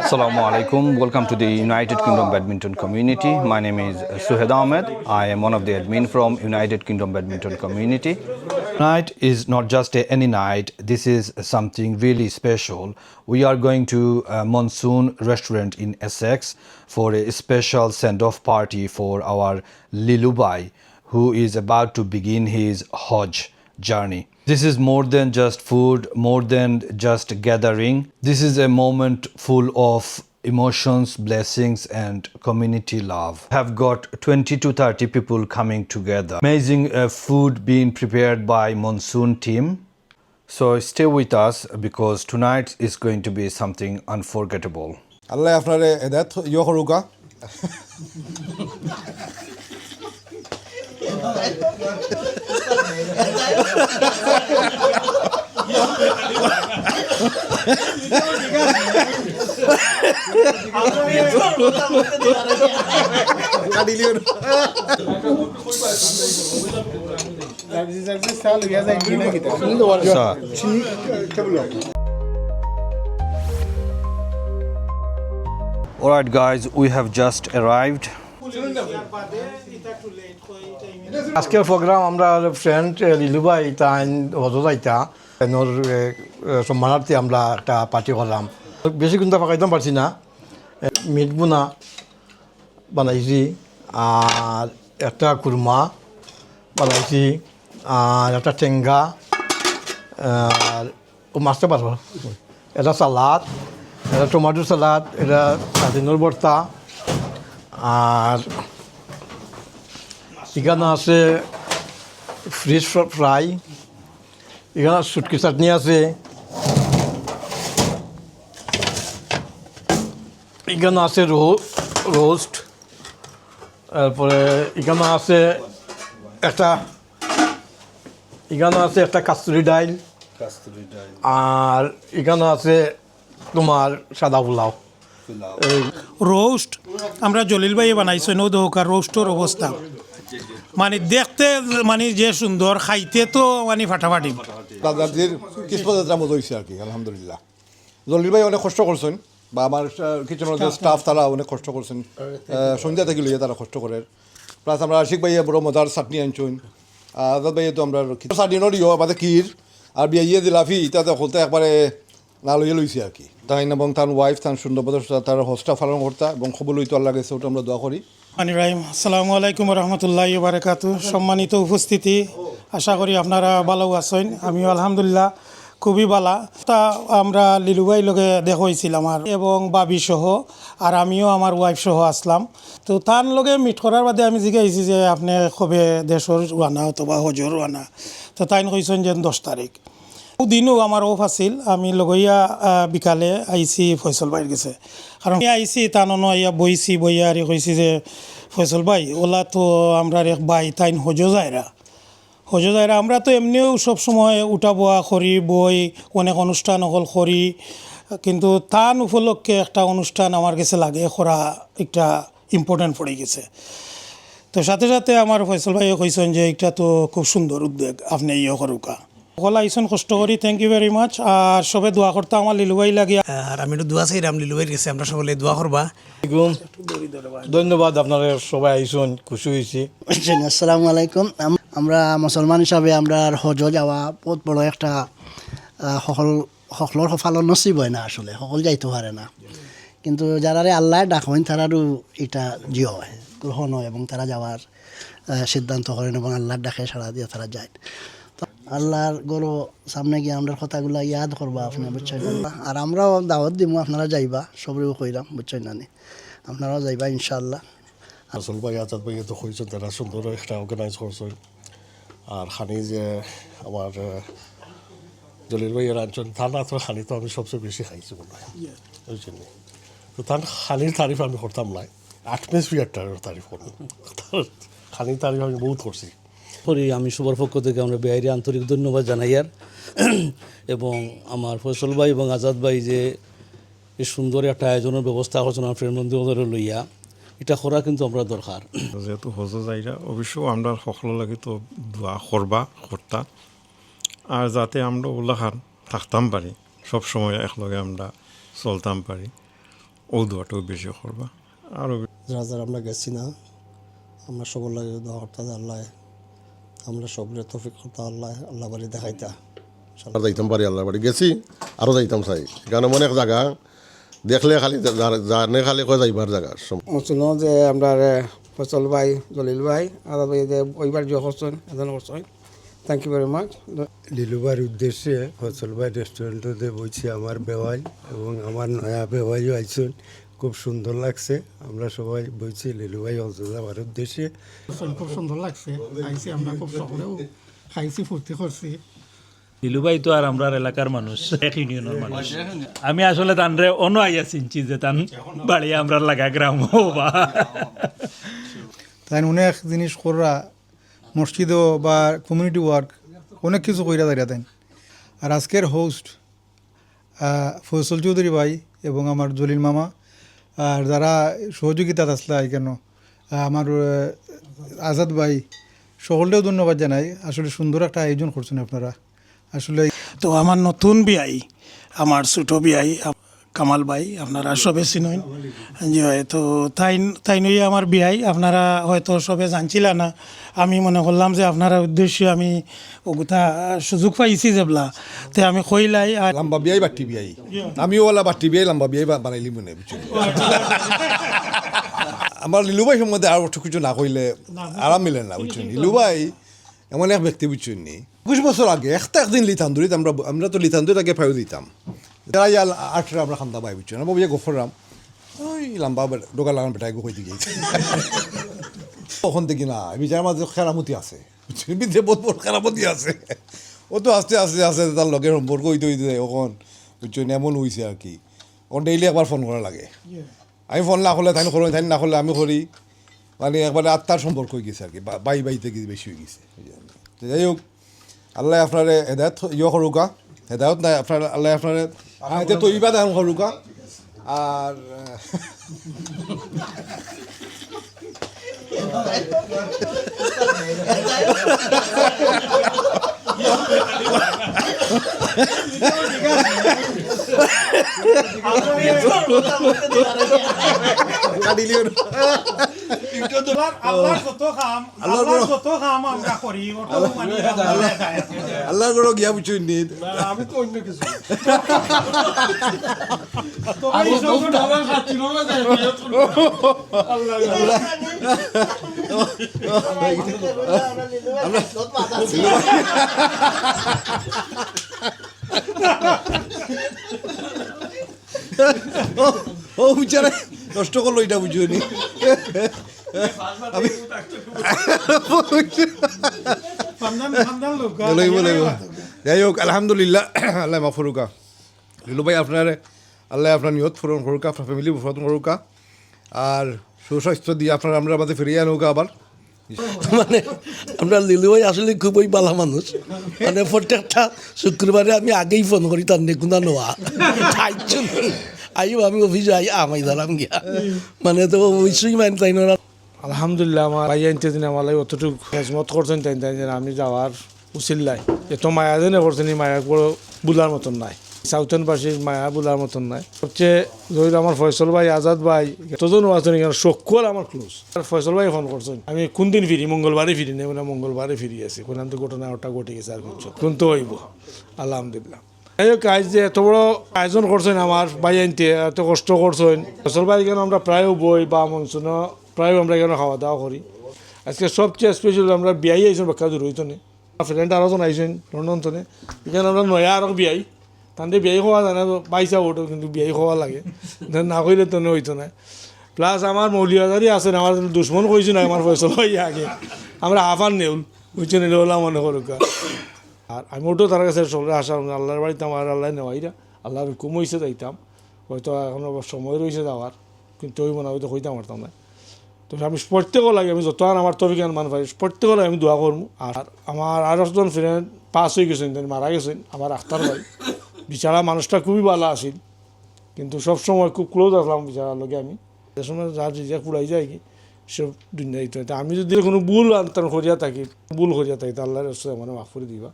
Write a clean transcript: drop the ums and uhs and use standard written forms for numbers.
Assalamu alaikum. Welcome to the United Kingdom Badminton community. My name is Suhed Ahmed. I am one of the admin from United Kingdom Badminton community. Tonight is not just any night. This is something really special. We are going to Monsoon restaurant in Essex for a special send-off party for our Lilubai, who is about to begin his Hajj journey. This is more than just food, more than just gathering. This is a moment full of emotions, blessings, and community love. Have got 20 to 30 people coming together. Amazing food being prepared by Monsoon team. So stay with us because tonight is going to be something unforgettable. Allah আপনারে হেদায়েত ইয়া করুকা Alright guys, we have just arrived. আজকের programme আমরা friend লিলুবাই তাইন হজরাইতা নোর সম্মানার্থে আমরা একটা party করলাম বেশি কিন্তু পাকাইতাম পারছি না মিট বুনা বানাইছি আর একটা কুরমা বানাইছি আর একটা টেঙ্গা আর মাছটা পারবো এটা সালাদ এটা টমেটো সালাদ এটা সাদিনোর ভর্তা আর এখানে আছে ফিশ ফ্রাই এখানে শুটকি চাটনি আছে এখানে আছে রোস্ট তারপরে এখানে আছে একটা কাস্তুরি ডাইল আর এখানে আছে তোমার সাদা পোলাও রোস্ট আমরা জলিল ভাই বানাইছি নৌদৌকার রোস্টর অবস্থা মানে দেখতে মানে যে সুন্দর খাইতে তো মানে ফাটাফাটি দাদাজির কিসমত মতো হয়েছে আর কি আলহামদুলিল্লাহ জলিল ভাই অনেক কষ্ট করছেন বা আমার কিচেনের যে স্টাফ তারা অনেক কষ্ট করছেন সন্ধ্যা থেকে লইয়া তারা কষ্ট করে প্লাস আমরা আশিক ভাইয়া বড় মজার চাটনি আনছেন আজাদ ভাইয়া তো আমরা সার্ডিনও দিও আমাদের ক্ষীর আর বিয়ে দিলাফি তাতে হলতে একবারে না লইয়া লইছি আর কি তাই এবং তার ওয়াইফ তার সুন্দর তার হোস্টটা পালন করতা এবং খবর লইতে আল্লাহ গেছে ওটা আমরা দোয়া করি রাহিম আসসালামু আলাইকুম রহমতুল্লাহ বারাকাতু সম্মানিত উপস্থিতি আশা করি আপনারা ভালো আছেন আমিও আলহামদুলিল্লাহ খুবই ভালো তা আমরা লিলুবাই লগে দেখা হয়েছিল আমার এবং বাবি সহ আর আমিও আমার ওয়াইফ সহ আসলাম তো তার লগে মিট করার বাদে আমি জিজ্ঞাসি যে আপনি কবে দেশের রানা অথবা হজর রানা তো তাই কইছেন যে 10 তারিখ দিনও আমার অফ আছিল আমি লগইয়া বিকালে আইসি ফয়সল ভাইয়ের গেছে কারণ আইসি তানো ইয়া বইছি বইয়া আর কইছি যে ফয়সল ভাই ওলা তো আমরা এক ভাই তাইন হজ যায়রা আমরা তো এমনিও সবসময় উঠা বোয়া করি বই অনেক অনুষ্ঠান অকল করি কিন্তু তান উপলক্ষে একটা অনুষ্ঠান আমার কাছে লাগে করা একটা ইম্পর্টেন্ট পড়ে গেছে তো সাথে সাথে আমার ফয়সল ভাইও কইছেন যে এটা তো খুব সুন্দর উদ্যোগ আপনি ইয়ে করুকা সকল আইসন কষ্ট করি থ্যাংক ইউ ভেরি মাচ আর সবে দোয়া করতে আমার লিলুবাই লাগে আর আমি একটু দোয়া চাইলাম লিলুবাইয়ের কাছে আমরা সকলে দোয়া করবা ধন্যবাদ আপনারা সবাই আইসন খুশি হয়েছি আসসালামু আলাইকুম আমরা মুসলমান হিসাবে আমরা হজ যাওয়া বহুত বড় একটা সকলের সফালৰ নসিব হয় না আসলে সকল যাইতে পারে না কিন্তু যারারে আল্লাহ ডাক হন তারারও এটা জিও হয় গ্রহণ হয় এবং তারা যাওয়ার সিদ্ধান্ত করেন এবং আল্লাহর ডাকে সাড়া দিয়ে তারা যায় আল্লাহর গরো সামনে গিয়ে আমরা কথাগুলো ইয়াদ করবা আপনি বুঝছেন আর আমরাও দাওয়াত দিব আপনারা যাইবা সবরেও কইরাম বুঝছেন না আপনারাও যাইবা ইনশাআল্লাহ আসল ভাই আজাদ ভাই তো হয়েছেন তারা সুন্দর একটা অর্গানাইজ করছেন আর খানি যে আমার জলিল ভাইয়ের আনছেন ঠান্ডা তো খানি তো আমি সবচেয়ে বেশি খাইছি মনে হয় ওই জন্যে তো তার খানির তারিফ আমি করতাম না অ্যাটমসফিয়ারটার তারিফ করবো খানির তারিফ আমি বহুত করছি করি আমি সবার পক্ষ থেকে আমরা বেআইরে আন্তরিক ধন্যবাদ জানাই আর এবং আমার ফয়সল ভাই এবং আজাদ ভাই যে এই সুন্দর একটা আয়োজনের ব্যবস্থা করছেন আপনার মন্দির লইয়া এটা করা কিন্তু আমরা দরকার যেহেতু হজ যাইরা অবশ্য আমরা সকল লাগে তো দোয়া করতা আর যাতে আমরা ওলাখান থাকতাম পারি সব সময় একলগে আমরা চলতাম পারি ও দোয়াটাও বেশি করবা আরও যারা যারা আমরা গেছি না আমরা সবার লাগে দোয়া করতে আল্লাহ আমরা সবরে তৌফিক করতে আল্লাহ বাড়ি দেখাইতা আর যাইতাম পারি আল্লাহর বাড়ি গেছি আরও যাইতাম চাই কারণ এমন এক জায়গা দেখলে খালি জানে খালি কয় যাইবার জায়গা শুনো যে আমরা ফসল ভাই জলিল ভাই আজাদ ভাই যে ওইবার যে করছেন এজন করছেন থ্যাংক ইউ ভেরি মাচ। লিলুবার উদ্দেশ্যে ফসল ভাই রেস্টুরেন্টে বইছি আমার বেওয়াই এবং আমার নয়া বেওয়াইও আইসুন, খুব সুন্দর লাগছে। আমরা সবাই বইছি লিলুভাই যাওয়ার উদ্দেশ্যে। খুব সুন্দর লাগছে, খাইছি আমরা খুব সকলেও খাইছি, ফুর্তি করছি। দিলুভাই তো আর আমরা এলাকার মানুষ, এক ইউনিয়নের মানুষ। আমি আসলে তানরে অন্য আইয়া চিনছি যে তান বাড়ি আমরা লাগা গ্রাম বা তাই অনেক জিনিস করা, মসজিদও বা কমিউনিটি ওয়ার্ক অনেক কিছু কইরা দাঁড়িয়ে দেন। আর আজকের হোস্ট ফয়সল চৌধুরী ভাই এবং আমার জলিল মামা আর যারা সহযোগিতা আসলে কেন আমার আজাদ ভাই সকলকেও ধন্যবাদ জানাই। আসলে সুন্দর একটা আয়োজন করছেন আপনারা আসলে। তো আমার নতুন বিয়াই, আমার ছোটো বিয়াই কামাল ভাই, আপনারা সবে চিনেন যে তো তাই নই আমার বিয়াই, আপনারা হয়তো সবে জানছিলা না। আমি মনে করলাম যে আপনারা উদ্দেশ্যে আমি ওগুতা সুযোগ পাইছি যেবলা তে আমি কইলাই। আর লম্বা বিয়াই বাট্টি বিয়াই, আমিও ওলা বাট্টি বিয়াই লম্বা বিয়াই বানাইলি মনে বুঝছি। আমার লিলুভাই সম্বন্ধে আর কিছু না কইলে আরাম মিলে না বুঝছেন। লিলুভাই এমন এক ব্যক্তি বুঝছেন নি, ২০ বছর আগে একদিন লিথান্দুরিত আমরা তো লিথান্দুরিত আগে ফাইও দিতাম, যারা ইয়াল আটরা আমরা খান্দা পাই বুঝছেন। আমরা বিয়ে গফররাম ওই লম্বা ডোকা লাগান বেটাই গো কইতে গিয়েছে তখন দেখি না বিচার মাঝে খেরামতি আছে বুঝছেন, বিদ্যে বহুত বড় খেরামতি আছে। ও তো আস্তে আস্তে আস্তে তার লগের সম্পর্ক হইতে হইতে এখন বুঝছেন এমন হয়েছে আর কি। ওর ডেইলি একবার ফোন করা লাগে, আমি ফোন না করলে তাই করি, তাই না করলে আমি করি, মানে একবারে আত্মার সম্পর্ক হয়ে গেছে আর কি, বাইতে বেশি হয়ে গেছে। যাই হোক, আল্লাহ আপনারে হেদায়ত ইয়ে করুকা, হেদায়ত নাই আপনার আল্লাহ আপনারে হাতে তৈবা দান করুকা। আর আল্লাহর গড় গিয়া বুঝছেন নি, আমি তো অন্য কিছু ও বিচারে কষ্ট করলো এটা বুঝুনি। যাই হোক, আলহামদুলিল্লাহ, আল্লাহ মাফরুকা লিলু ভাই আপনার আল্লাহ আপনার নিয়ত পূরণ করুকা, আপনার ফ্যামিলি পূরণ করুকা, আর সুস্বাস্থ্য দিয়ে আপনার আমরা আমাদের ফিরিয়ে আনুকা আবার। মানে আমরা লিলু ভাই আসলে খুবই ভালো মানুষ। মানে প্রত্যেকটা শুক্রবারে আমি আগেই ফোন করি তার নেকুনা নোয়া খাইছো আইও, আমি অফিসে আই আমাই ধরাম গিয়া, মানে তো অবশ্যই মানে তাই না। আলহামদুলিল্লাহ আমার ভাই আনতে দিন আমার লাগে অতটুকু হেজমত করছেন তাই তাই আমি যাওয়ার উচিত নাই। এত মায়া যেনে করছেন এই মায়া বড় বুলার মতন নাই, সাউথনবাসীর মায়া বুলার মতন নাই। সবচেয়ে ধরুন আমার ফয়সল ভাই, আজাদ ভাই, এতজন আছেন এখানে সকল আমার ক্লোজ। ফয়সল ভাই ফোন করছেন আমি কোন দিন ফিরি, মঙ্গলবারে ফিরি নেই, মানে মঙ্গলবারে ফিরি আছি, কোন তো ঘটনা ওটা ঘটে গেছে আর কিছু কোন তো হইব আলহামদুলিল্লাহ। যাই হোক, আজ যে এত বড় আয়োজন করছেন আমার ভাই আনতে, এত কষ্ট করছেন ফয়সল ভাই, কেন আমরা প্রায়ও বই বা মঞ্চন প্রায় আমরা এখানে খাওয়া দাওয়া করি। আজকে সবচেয়ে স্পেশাল আমরা বিয়াই আইসেন বাক্কা দূর হইতো না, ফ্রেন্ড আরোজন আইসেন লন্ডন তো এখানে আমরা নয়া আরও বিয়াই তাদের বিয়াই খাওয়া জানে পাইসা ওঠো, কিন্তু বিয়াই খাওয়া লাগে না কইলে তো হইতো না। প্লাস আমার মৌলিয়াদারি আছেন, আমার দুশ্মন কইছো না আমার ফয়সল ভাই আগে, আমরা আফার নেউল বুঝছেন, এটা হলাম মনে করুকা। আর আমি ওটাও তার কাছে চলে আসা আল্লাহর বাড়িতে আমার আল্লাহ নেওয়াইরা আল্লাহর হুকুম হয়েছে যাইতাম, হয়তো এখনও সময় রয়েছে যাওয়ার, কিন্তু ওই মনে হয়তো হইতাম পারতাম না। তো আমি প্রত্যেকও লাগে, আমি যত আমার তফিকান মান পাই প্রত্যেকও লাগে আমি দোয়া করবো। আর আমার আর একজন ফ্রেন্ড পাস হয়ে গেছেন, মারা গেছেন, আমার আখতার ভাই। বিচারা মানুষটা খুবই ভালো আসিল, কিন্তু সবসময় খুব ক্লোজ আসলাম বিচারার লগে। আমি যে সময় যার রিজেক্ট পুরাই যায় কি সব দুনিয়া দিতে, আমি যদি কোনো ভুল আনতাম করিয়া থাকি, ভুল করিয়া থাকি, তা আল্লাহর মানে মাফ করে দিবা।